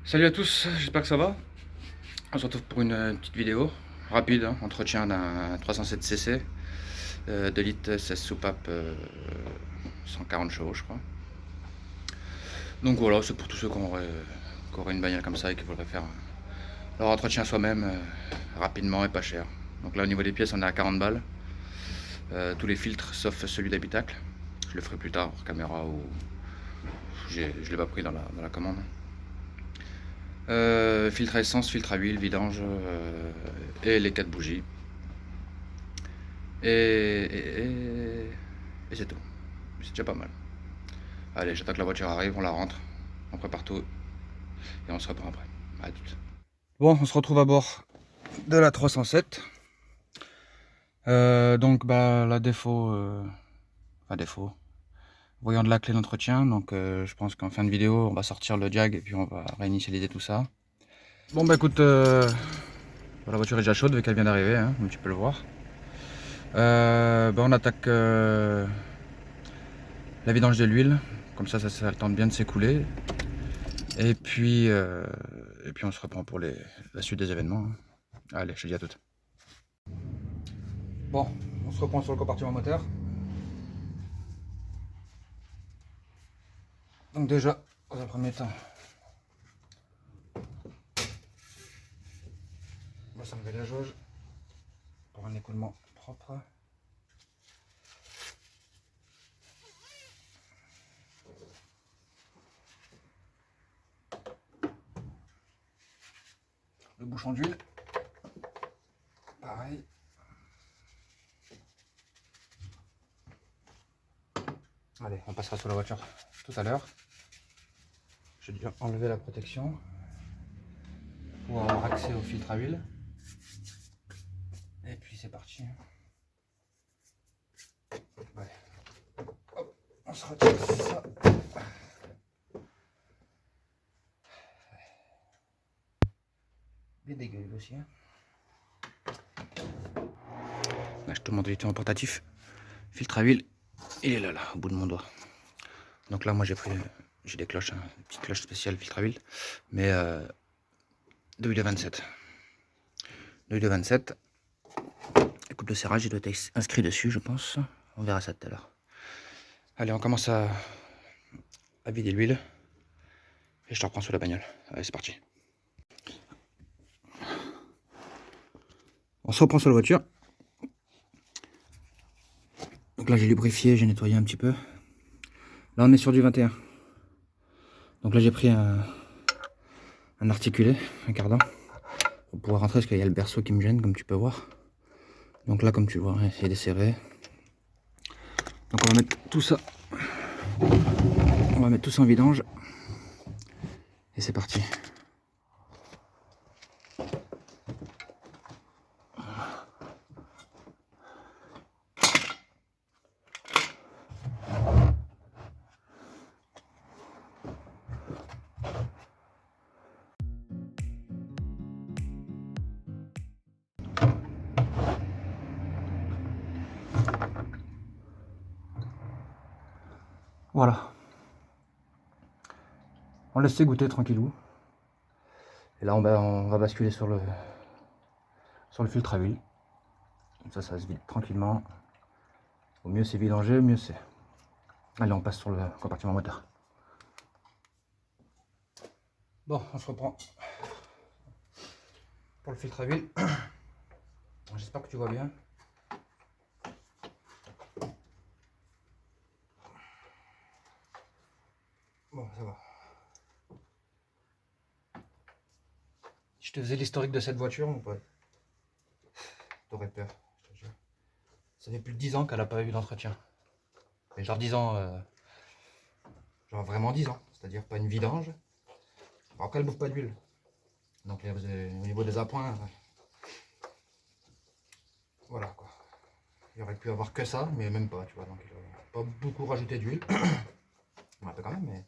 Salut à tous, j'espère que ça va. On se retrouve pour une petite vidéo rapide, hein, entretien d'un 307cc 2 litres 16 soupapes 140 chevaux je crois. Donc voilà, c'est pour tous ceux qui auraient une bagnole comme ça et qui voudraient faire leur entretien soi-même rapidement et pas cher. Donc là au niveau des pièces on est à 40 balles. Tous les filtres sauf celui d'habitacle. Je le ferai plus tard hors caméra ou je l'ai pas pris dans la commande. Filtre à essence, filtre à huile, vidange et les 4 bougies. Et c'est tout. C'est déjà pas mal. Allez, j'attends que la voiture arrive, on la rentre, on prépare tout et on se reprend après. À tout. Bon, on se retrouve à bord de la 307. Donc la défaut, voyant de la clé d'entretien. Donc je pense qu'en fin de vidéo, on va sortir le diag et puis on va réinitialiser tout ça. Bon bah écoute, la voiture est déjà chaude vu qu'elle vient d'arriver, hein, comme tu peux le voir. On attaque la vidange de l'huile, comme ça a le temps de bien de s'écouler. Et puis on se reprend pour la suite des événements. Allez, je te dis à toutes. Bon, on se reprend sur le compartiment moteur. Donc déjà, dans un premier temps, on va s'enlever la jauge pour un écoulement propre. Le bouchon d'huile, pareil. Allez, on passera sur la voiture tout à l'heure. J'ai dû enlever la protection pour avoir accès au filtre à huile. Et puis c'est parti. Allez. Hop, on se retire ça. Bien dégueu aussi. Hein. Là, je te montre vite en portatif. Filtre à huile, il est là, au bout de mon doigt. Donc là, moi j'ai des cloches, hein, une petite cloche spéciale filtre à huile, mais de huile de 27. De huile de 27. La coupe de serrage, il doit être inscrit dessus, je pense. On verra ça tout à l'heure. Allez, on commence à vider l'huile. Et je te reprends sur la bagnole. Allez, c'est parti. On se reprend sur la voiture. Donc là, j'ai lubrifié, j'ai nettoyé un petit peu. Là, on est sur du 21. Donc là, j'ai pris un articulé, un cardan, pour pouvoir rentrer parce qu'il y a le berceau qui me gêne, comme tu peux voir. Donc là, comme tu vois, il est desserré. Donc on va mettre tout ça. On va mettre tout ça en vidange. Et c'est parti. Voilà. On laisse goûter tranquillou. Et là, on va basculer sur le filtre à huile. Comme ça se vide tranquillement. Au mieux c'est vidangé, au mieux c'est. Allez, on passe sur le compartiment moteur. Bon, on se reprend pour le filtre à huile. J'espère que tu vois bien. Bon, ça va. Je te faisais l'historique de cette voiture, mon pote. T'aurais peur, je te jure. Ça fait plus de 10 ans qu'elle n'a pas eu d'entretien. Mais genre 10 ans, genre vraiment 10 ans. C'est-à-dire pas une vidange. Après, elle bouffe pas d'huile. Donc au niveau des appoints, voilà quoi. Il aurait pu avoir que ça, mais même pas, tu vois. Donc il n'a pas beaucoup rajouté d'huile. Un peu quand même,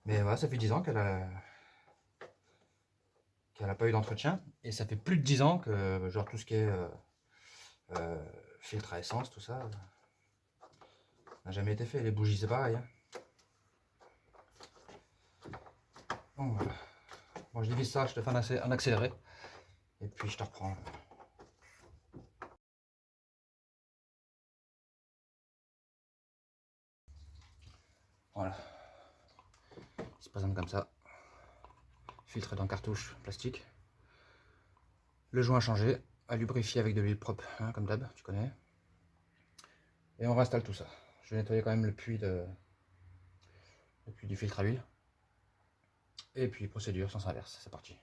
mais voilà, ça fait 10 ans qu'elle n'a pas eu d'entretien. Et ça fait plus de 10 ans que genre tout ce qui est filtre à essence, tout ça, n'a jamais été fait. Les bougies, c'est pareil. Hein. Bon, voilà. Bon, je divise ça, je te fais un accéléré. Et puis je te reprends. Voilà. Il se présente comme ça. Filtre dans cartouche plastique. Le joint à changer, à lubrifier avec de l'huile propre, hein, comme d'hab, tu connais. Et on réinstalle tout ça. Je vais nettoyer quand même le puits du filtre à huile. Et puis procédure sens inverse, c'est parti.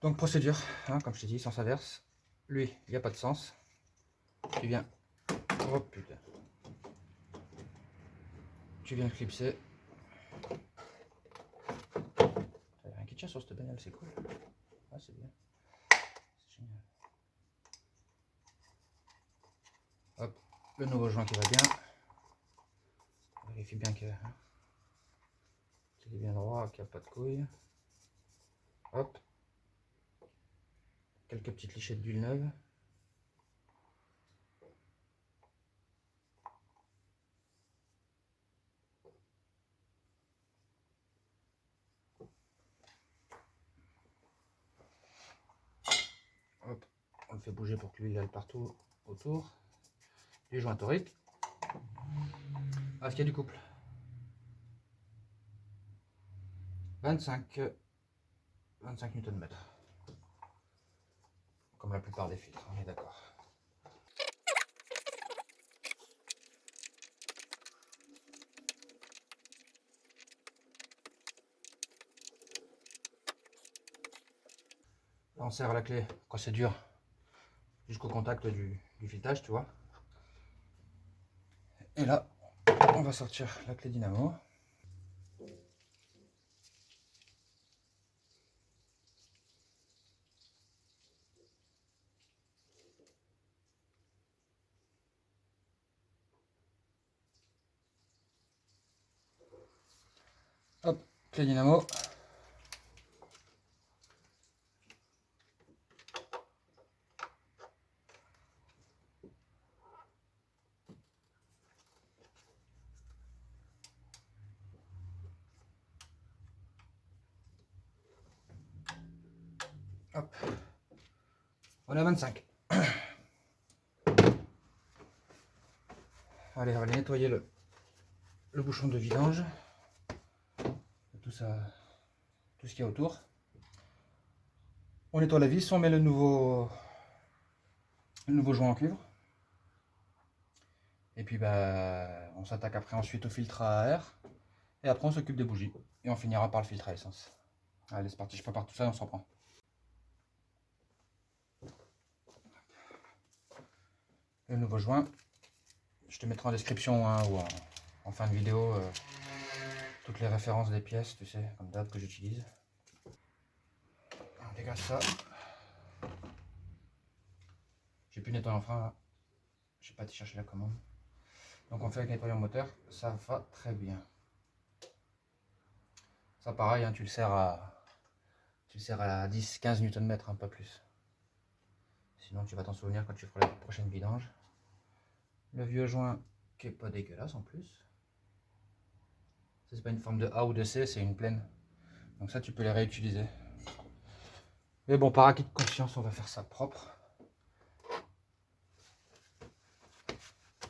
Donc procédure, hein, comme je t'ai dit, sens inverse. Lui, il n'y a pas de sens. Tu viens, oh putain, tu viens clipser. Il y a rien qui tient sur cette bagnole, c'est cool. Ah, c'est bien, c'est génial. Hop, le nouveau joint qui va bien. Vérifie bien que hein, qu'il est bien droit, qu'il n'y a pas de couilles. Hop, quelques petites lichettes d'huile neuve. Hop, on le fait bouger pour que l'huile aille partout autour. Du joint torique. Ah, ce qu'il y a du couple. 25 Nm. Comme la plupart des filtres, on est d'accord. Là, on serre la clé, procédure jusqu'au contact du filetage, tu vois. Et là, on va sortir la clé dynamo. Hop, clé dynamo. Hop, on est à 25. Allez, on va aller nettoyer le bouchon de vidange. Tout ça, tout ce qu'il y a autour. On nettoie la vis, on met le nouveau joint en cuivre. Et puis bah, on s'attaque après ensuite au filtre à air. Et après on s'occupe des bougies. Et on finira par le filtre à essence. Allez, c'est parti, je prépare tout ça et on s'en prend. Le nouveau joint. Je te mettrai en description hein, ou en fin de vidéo toutes les références des pièces, tu sais, comme d'hab que j'utilise. On dégage ça. J'ai pu nettoyer en frein là. Je n'ai pas été chercher la commande. Donc on fait avec nettoyant moteur, ça va très bien. Ça pareil, hein, tu le sers à 10-15 Nm, hein, pas plus. Sinon tu vas t'en souvenir quand tu feras la prochaine vidange. Le vieux joint qui est pas dégueulasse en plus. C'est pas une forme de A ou de C, c'est une plaine. Donc ça tu peux les réutiliser. Mais bon, par acquis de conscience, on va faire ça propre.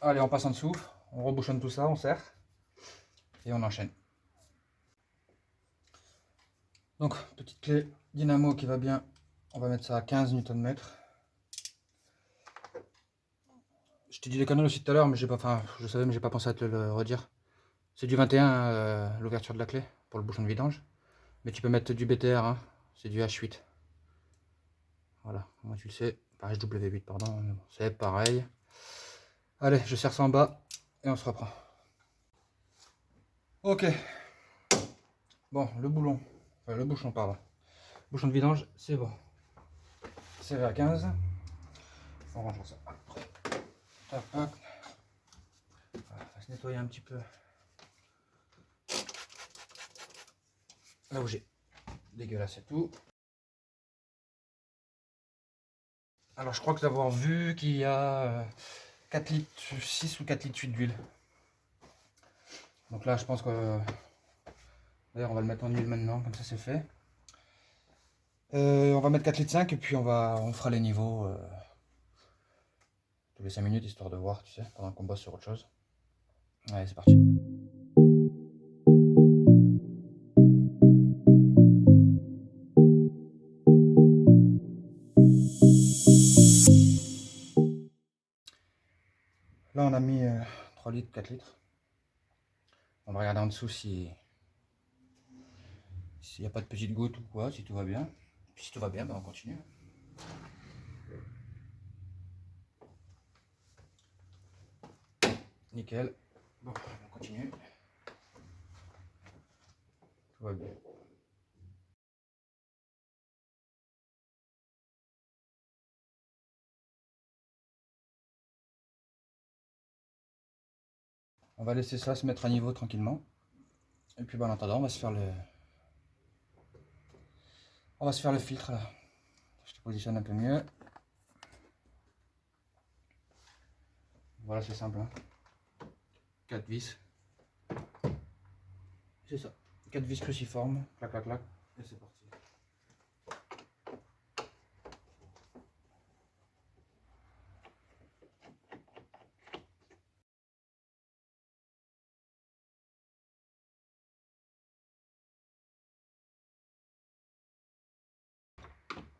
Allez, on passe en dessous, on rebouchonne tout ça, on serre et on enchaîne. Donc, petite clé dynamo qui va bien, on va mettre ça à 15 Nm. Je t'ai dit les canaux aussi tout à l'heure, mais j'ai pas, enfin, je savais, mais j'ai pas pensé à te le redire. C'est du 21 l'ouverture de la clé pour le bouchon de vidange, mais tu peux mettre du BTR, hein, c'est du H8. Voilà, moi tu le sais, pareil W8 pardon, c'est pareil. Allez, je serre ça en bas et on se reprend. Ok, Bon, le boulon, enfin le bouchon, pardon. Bouchon de vidange, c'est bon. C'est à 15. On range ça après. Tac, tac. Voilà, on va se nettoyer un petit peu. Là où j'ai dégueulasse et tout. Alors je crois que d'avoir vu qu'il y a 4 litres, 6 ou 4 litres 8 d'huile. Donc là je pense que d'ailleurs on va le mettre en huile maintenant, comme ça c'est fait. On va mettre 4 litres 5 et puis on fera les niveaux tous les 5 minutes histoire de voir, tu sais, pendant qu'on bosse sur autre chose. Allez, c'est parti. Là on a mis 3 litres, 4 litres. On va regarder en dessous s'il n'y a pas de petites gouttes ou quoi, si tout va bien. Puis si tout va bien, ben on continue. Nickel. Bon, on continue. Tout va bien. On va laisser ça se mettre à niveau tranquillement. Et puis ben, en attendant, on va se faire le filtre là. Je te positionne un peu mieux. Voilà, c'est simple. Hein. 4 vis. C'est ça. 4 vis cruciformes. Clac, clac, clac. Et c'est parti.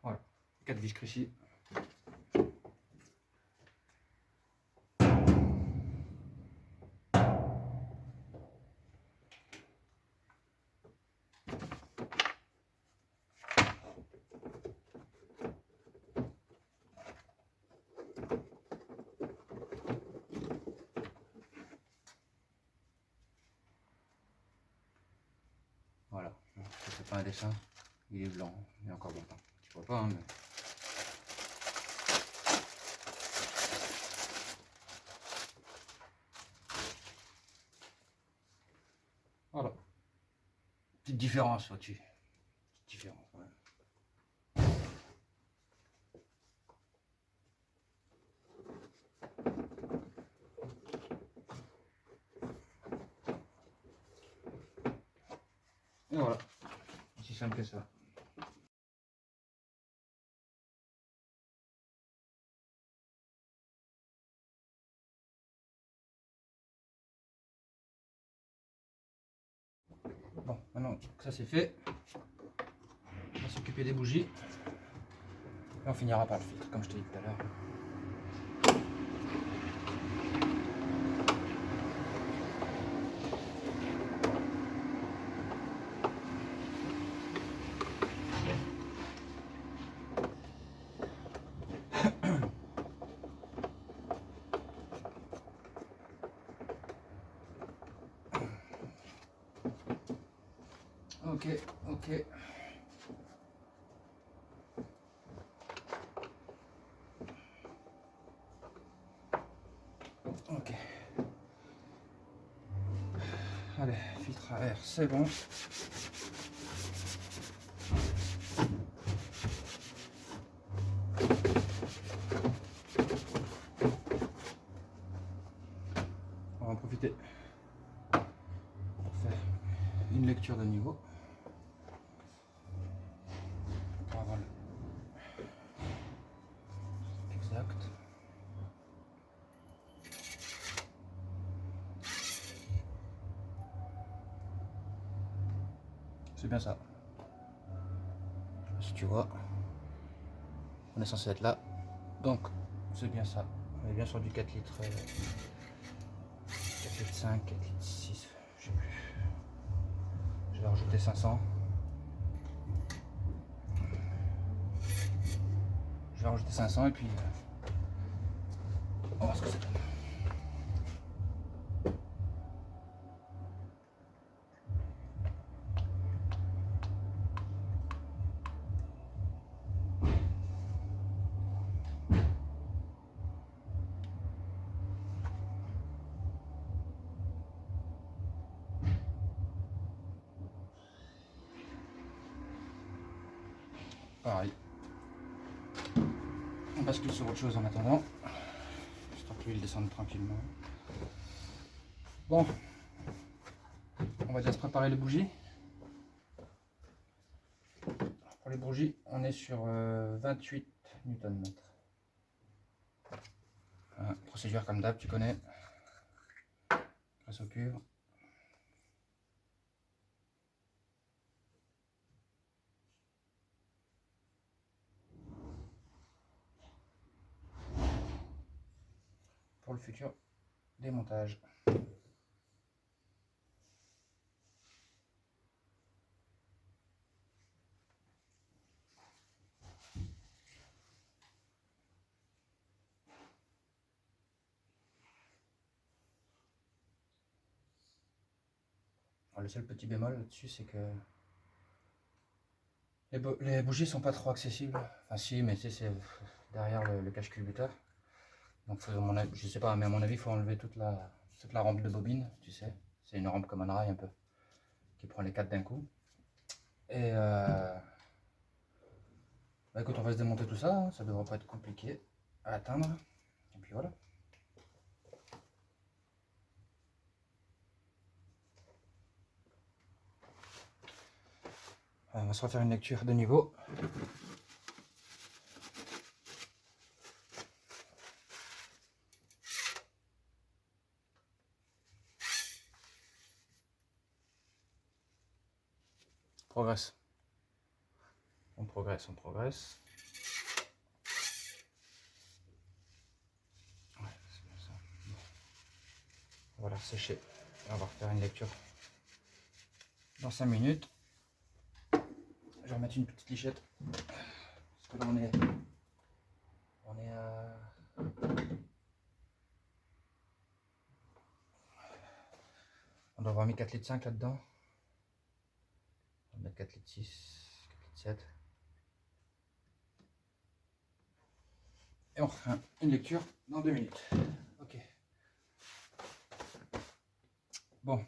Voilà. 4 vis cruci. Voilà. C'est pas un dessin. Il est blanc. Il est encore blanc. Tu vois pas, hein, mais... Voilà. Petite différence là-dessus. Petite différence quand même. Et voilà. Aussi simple que ça. Bon, maintenant que ça c'est fait, on va s'occuper des bougies. Et on finira par le filtre, comme je t'ai dit tout à l'heure. Ok, ok. Ok. Allez, filtre à air, c'est bon. On va en profiter pour faire une lecture de niveau. Pour avoir le exact. C'est bien ça. Si tu vois, on est censé être là. Donc, c'est bien ça. On est bien sur du 4 litres. 4 litres 5, 4 litres 6, je sais plus. Je vais rajouter 500. Je vais rajouter 500 et puis on va voir ce que ça donne. pareil. On bascule sur autre chose en attendant. J'espère que l'huile descende tranquillement. Bon, on va déjà se préparer les bougies. Pour les bougies, on est sur 28 Nm. Procédure comme d'hab, tu connais. Grâce au cuivre. Pour le futur démontage. Alors, le seul petit bémol là-dessus, c'est que les bougies sont pas trop accessibles. Enfin si, mais tu sais, c'est derrière le cache-culbuteur. Donc je sais pas, mais à mon avis, il faut enlever toute la rampe de bobine, tu sais. C'est une rampe comme un rail un peu, qui prend les 4 d'un coup. Et bah écoute, on va se démonter tout ça, hein. Ça devrait pas être compliqué à atteindre. Et puis voilà. On va se refaire une lecture de niveau. Progresse. On progresse, on progresse. Ouais, c'est bien ça. Bon. On va la sécher. On va refaire une lecture dans 5 minutes. Je vais remettre une petite lichette. Parce que là on est à... On doit avoir mis 4,5 litres là-dedans. On va mettre 4,6 litres, 4,7 litres. Et on refait une lecture dans 2 minutes. Ok. Bon.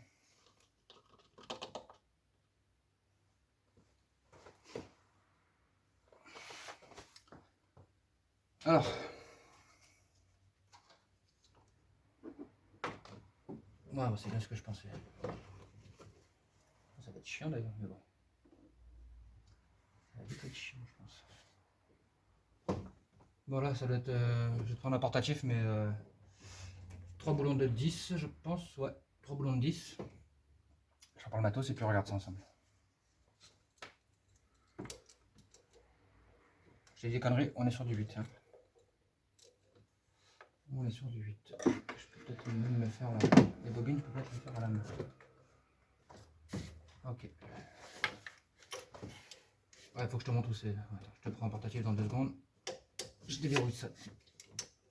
Alors. Ouais, c'est bien ce que je pensais. Ça va être chiant d'ailleurs, mais bon. Ça va vite être chiant, je pense. Bon là, ça doit être... je vais prendre un portatif, mais... 3 boulons de 10, je pense. Ouais, 3 boulons de 10. Je reprends le matos et puis on regarde ça ensemble. J'ai dit des conneries, on est sur du 8. Hein. On est sur du 8. Je peux peut-être même le faire là. Les bobines, je peux peut-être les faire à la main. Ok. Ouais, faut que je te montre où c'est. Attends, je te prends un portatif dans 2 secondes. Je déverrouille ça.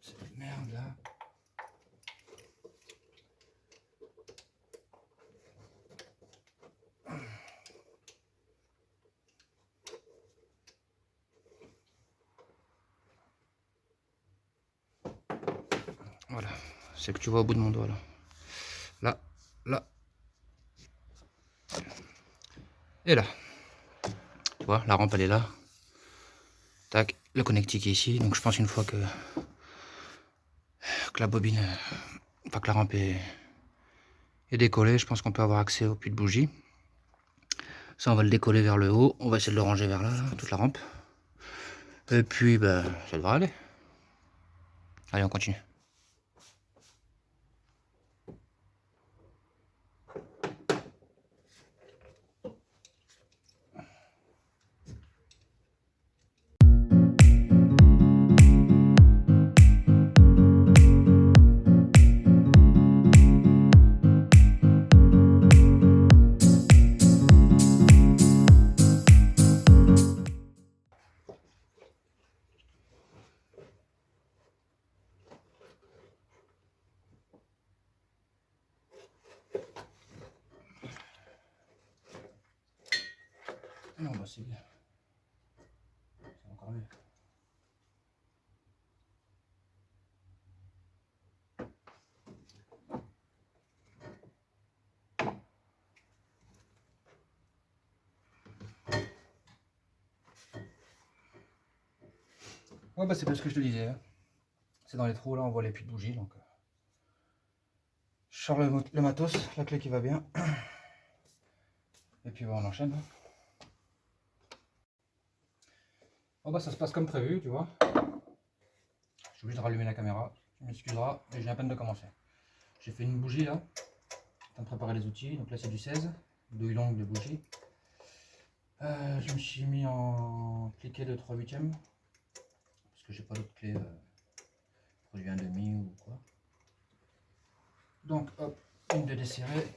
Cette merde là. Voilà, c'est que tu vois au bout de mon doigt là. Là, là. Et là. Tu vois, la rampe elle est là. Tac, le connectique est ici. Donc je pense une fois que la bobine, enfin que la rampe est décollée, je pense qu'on peut avoir accès au puits de bougie. Ça on va le décoller vers le haut. On va essayer de le ranger vers là, toute la rampe. Et puis bah, ça devrait aller. Allez, on continue. Non, bah c'est bien. C'est encore mieux. Ouais, bah c'est parce que je te disais. Hein. C'est dans les trous là, on voit les puits de bougie. Donc, je sors le matos, la clé qui va bien. Et puis on enchaîne. Bon bah ça se passe comme prévu, tu vois. Je suis obligé de rallumer la caméra. Tu m'excuseras, mais j'ai à peine de commencer. J'ai fait une bougie là. En train de préparer les outils. Donc là c'est du 16, douille longue de bougie. Je me suis mis en cliquet de 3/8, parce que j'ai pas d'autre clé produit 1/2 ou quoi. Donc hop, une de desserrée,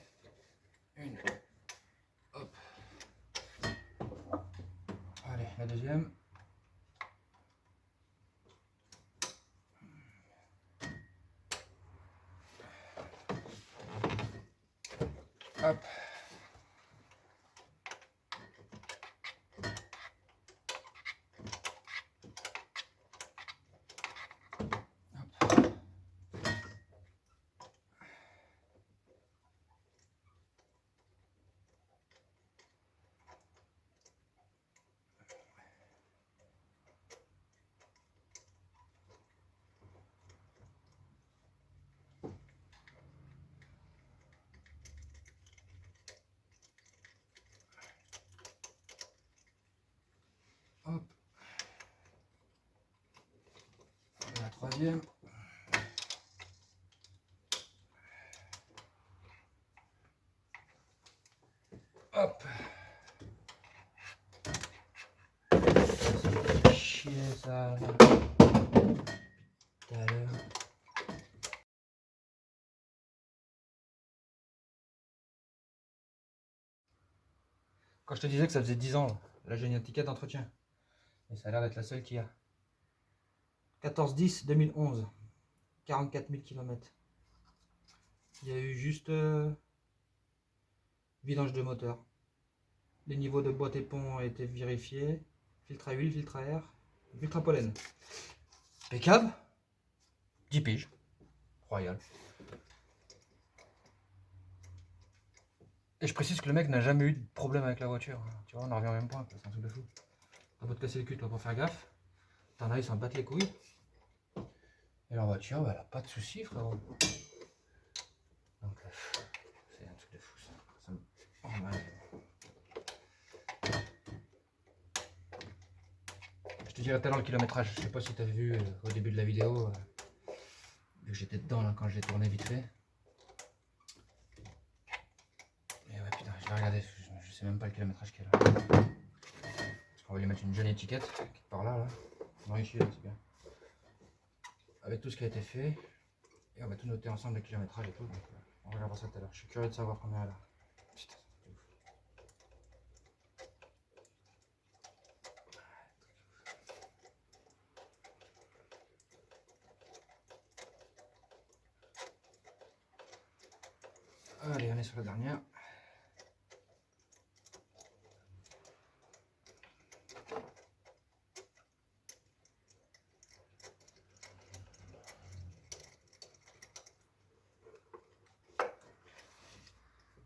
une, hop, allez la deuxième, hop, hop, et la troisième. Hop. Ça fait chier ça. Tout à l'heure. Quand je te disais que ça faisait 10 ans, là j'ai une étiquette d'entretien. Et ça a l'air d'être la seule qui a. 14-10-2011. 44 000 km. Il y a eu juste vidange de moteur. Les niveaux de boîte et pont ont été vérifiés. Filtre à huile, filtre à air, filtre à pollen. Impeccable. 10 piges. Royal. Et je précise que le mec n'a jamais eu de problème avec la voiture. Tu vois, on en revient au même point. C'est un truc de fou. T'as beau te casser le cul, toi, pour faire gaffe. T'en as, ils s'en battent les couilles. Et leur voiture, bah, elle a pas de soucis, frérot. Donc, c'est un truc de fou, ça. Ça me rend mal. Je te dirai tout à l'heure le kilométrage. Je sais pas si tu as vu au début de la vidéo. Vu que j'étais dedans là, quand je l'ai tourné vite fait. Et ouais, putain, je vais regarder. Je sais même pas le kilométrage qu'il y a là. Parce qu'on va lui mettre une jeune étiquette, quelque part là. Non, ici, là, c'est bien. Avec tout ce qui a été fait. Et on va tout noter ensemble, le kilométrage et tout. Donc, on regardera ça tout à l'heure. Je suis curieux de savoir combien elle a. Putain, c'est ouf. Allez, on est sur la dernière.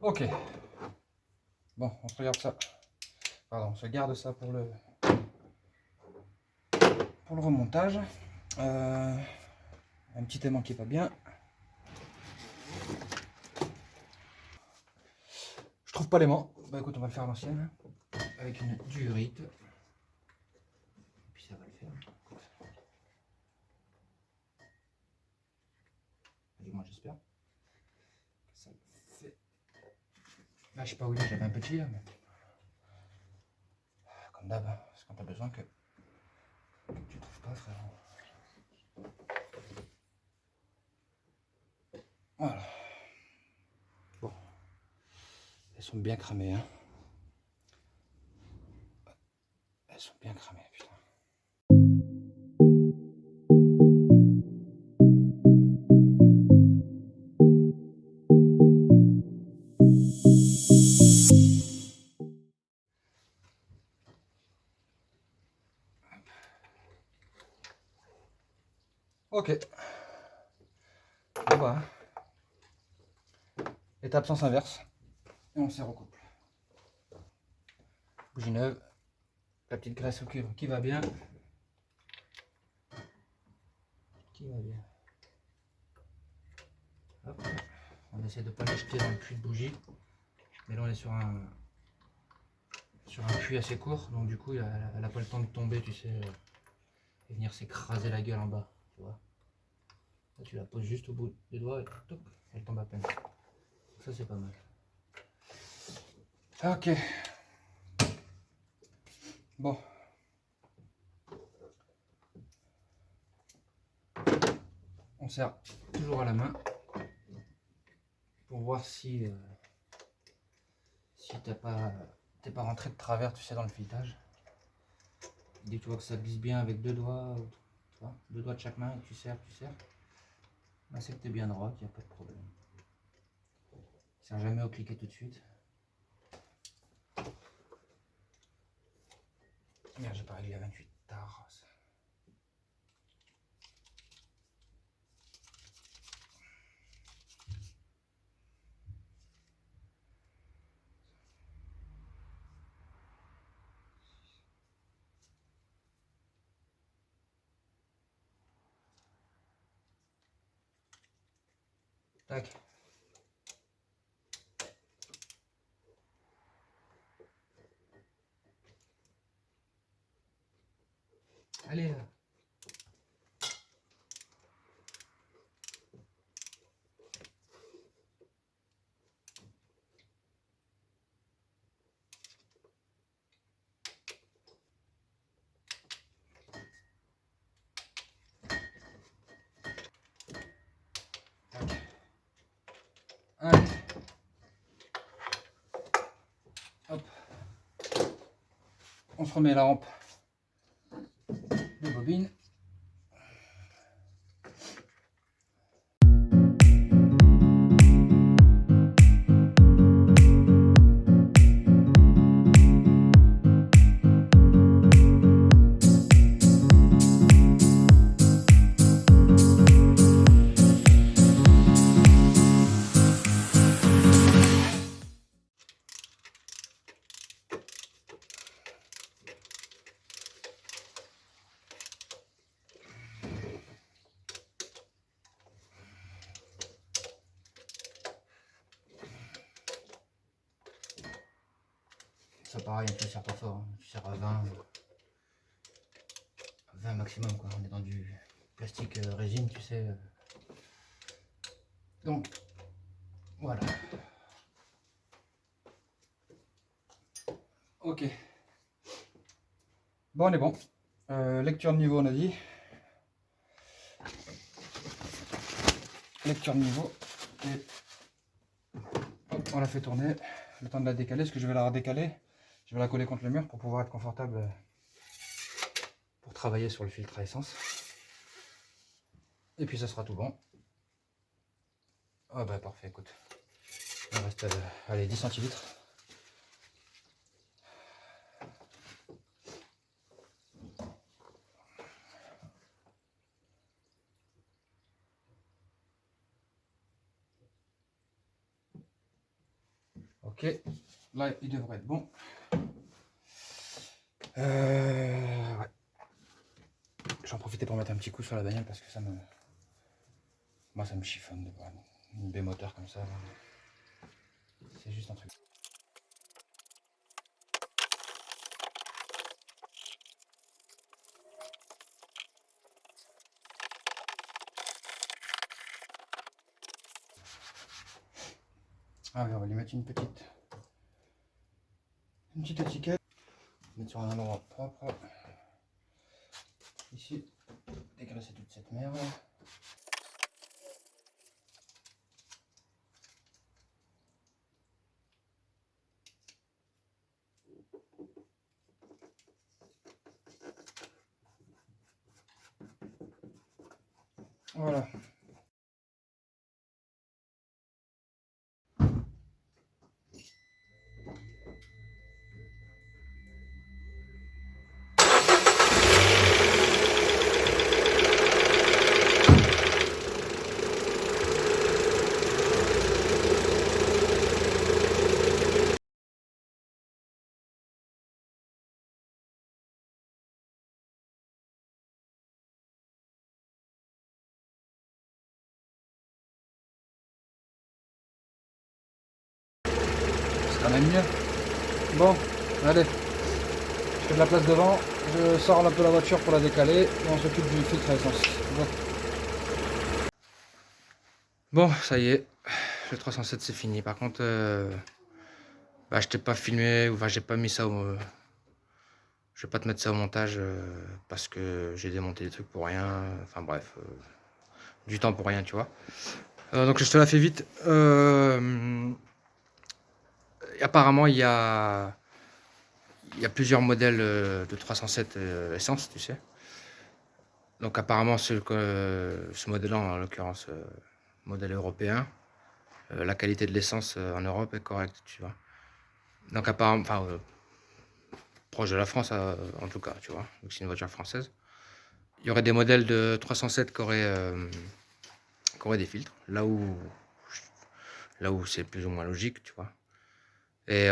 Ok. Bon, on se regarde ça. Pardon, on se garde ça pour le remontage. Un petit aimant qui est pas bien. Je trouve pas l'aimant. Bah écoute, on va le faire à l'ancienne. Avec une diorite. Et puis ça va le faire. Moi j'espère. Ça le fait. Là je sais pas où il est, j'avais un petit là, mais. Comme d'hab, parce qu'on t'as besoin que tu trouves pas, frérot. Voilà. Bon. Elles sont bien cramées, hein. Elles sont bien cramées, putain. Ok. Bon bah. Étape sens inverse. Et on se recouple. Bougie neuve. La petite graisse au cuivre qui va bien. qui va bien. Hop. On essaie de ne pas le jeter dans le puits de bougie. Mais là on est sur un puits assez court, donc du coup elle n'a pas le temps de tomber, tu sais, et venir s'écraser la gueule en bas, tu vois. Là tu la poses juste au bout des doigts et toc, elle tombe à peine. Ça c'est pas mal. Ok. Bon. On serre toujours à la main pour voir si t'es pas rentré de travers, tu sais, dans le filetage. Dès que tu vois que ça glisse bien avec deux doigts, tu vois, deux doigts de chaque main et tu serres, là c'est que tu es bien droit, qu'il n'y a pas de problème. Serre jamais au cliquet tout de suite. Merde, j'ai pas réglé à 28 tard. Tac. Allez là. Tac. Allez. Hop. On se remet la rampe de bobine. Ça pareil, tu serres pas fort, hein. Tu serres à 20 maximum quoi. On est dans du plastique résine, tu sais. Donc voilà. Ok. Bon, on est bon. Lecture de niveau, on a dit. Lecture de niveau. Et hop, on la fait tourner. Le temps de la décaler. Est-ce que je vais la redécaler? Je vais la coller contre le mur pour pouvoir être confortable pour travailler sur le filtre à essence. Et puis ça sera tout bon. Ah bah parfait, écoute. Il reste allez, 10 centilitres. Ok, là il devrait être bon. Ouais. J'en profitais pour mettre un petit coup sur la bagnole parce que moi ça me chiffonne de voir une B-moteur comme ça. C'est juste un truc. Ah oui, on va lui mettre une petite étiquette. Mettre sur un endroit propre. Ici, dégraisser toute cette merde. Voilà. même mieux. Bon, allez. Je fais de la place devant, je sors un peu la voiture pour la décaler et on s'occupe du filtre à essence. Bon, ça y est, le 307 c'est fini. Par contre, bah, je t'ai pas filmé, ou enfin j'ai pas mis ça au... Je vais pas te mettre ça au montage parce que j'ai démonté des trucs pour rien. Enfin bref, du temps pour rien, tu vois. Donc je te la fais vite. Apparemment, il y a plusieurs modèles de 307 essence, tu sais. Donc apparemment, ce modèle-là, en l'occurrence, modèle européen, la qualité de l'essence en Europe est correcte, tu vois. Donc apparemment, enfin, proche de la France en tout cas, tu vois. Donc c'est une voiture française. Il y aurait des modèles de 307 qui auraient des filtres, là où c'est plus ou moins logique, tu vois. Et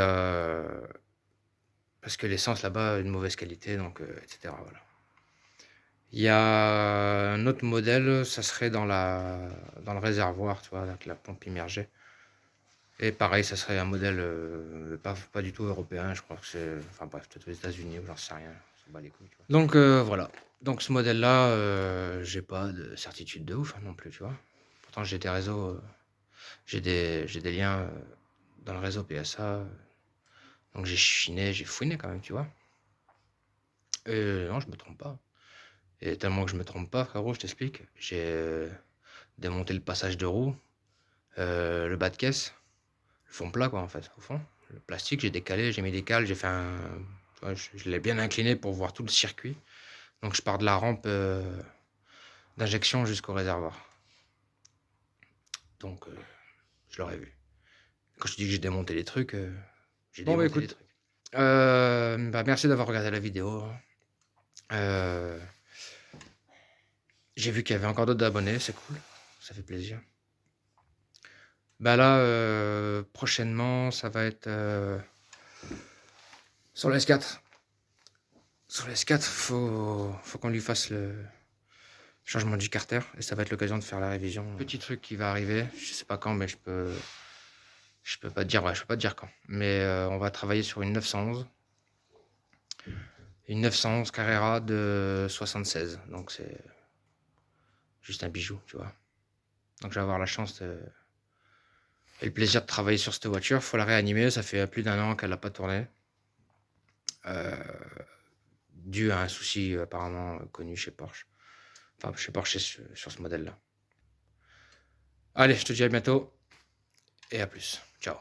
parce que l'essence là-bas a une mauvaise qualité, donc etc. Voilà. Il y a un autre modèle, ça serait dans le réservoir, tu vois, avec la pompe immergée. Et pareil, ça serait un modèle pas du tout européen, je crois que c'est, enfin bref, peut-être aux États-Unis ou j'en sais rien, ça bat les couilles, tu vois. Donc voilà. Donc ce modèle-là, j'ai pas de certitude de ouf non plus, tu vois. Pourtant j'ai des réseaux, j'ai des liens dans le réseau PSA. Donc j'ai fouiné quand même, tu vois. Et non, je me trompe pas. Et tellement que je me trompe pas, frérot, je t'explique. J'ai démonté le passage de roue, le bas de caisse, le fond plat, quoi, en fait, au fond. Le plastique, j'ai décalé, j'ai mis des cales, j'ai fait un... Tu vois, je l'ai bien incliné pour voir tout le circuit. Donc je pars de la rampe d'injection jusqu'au réservoir. Donc je l'aurais vu. Quand je te dis que j'ai démonté les trucs, j'ai démonté les trucs. Bah, merci d'avoir regardé la vidéo. J'ai vu qu'il y avait encore d'autres abonnés, c'est cool, ça fait plaisir. Bah là, prochainement, ça va être sur le S4. Sur le S4, faut qu'on lui fasse le changement du carter et ça va être l'occasion de faire la révision. Petit truc qui va arriver, je sais pas quand, mais je peux pas te dire, ouais, je peux pas te dire quand. Mais on va travailler sur une 911. Une 911 Carrera de 76, donc c'est juste un bijou, tu vois. Donc je vais avoir la chance et le plaisir de travailler sur cette voiture. Faut la réanimer, ça fait plus d'1 an qu'elle n'a pas tourné. Dû à un souci apparemment connu chez Porsche. Enfin, chez Porsche sur ce modèle-là. Allez, je te dis à bientôt et à plus. Ciao.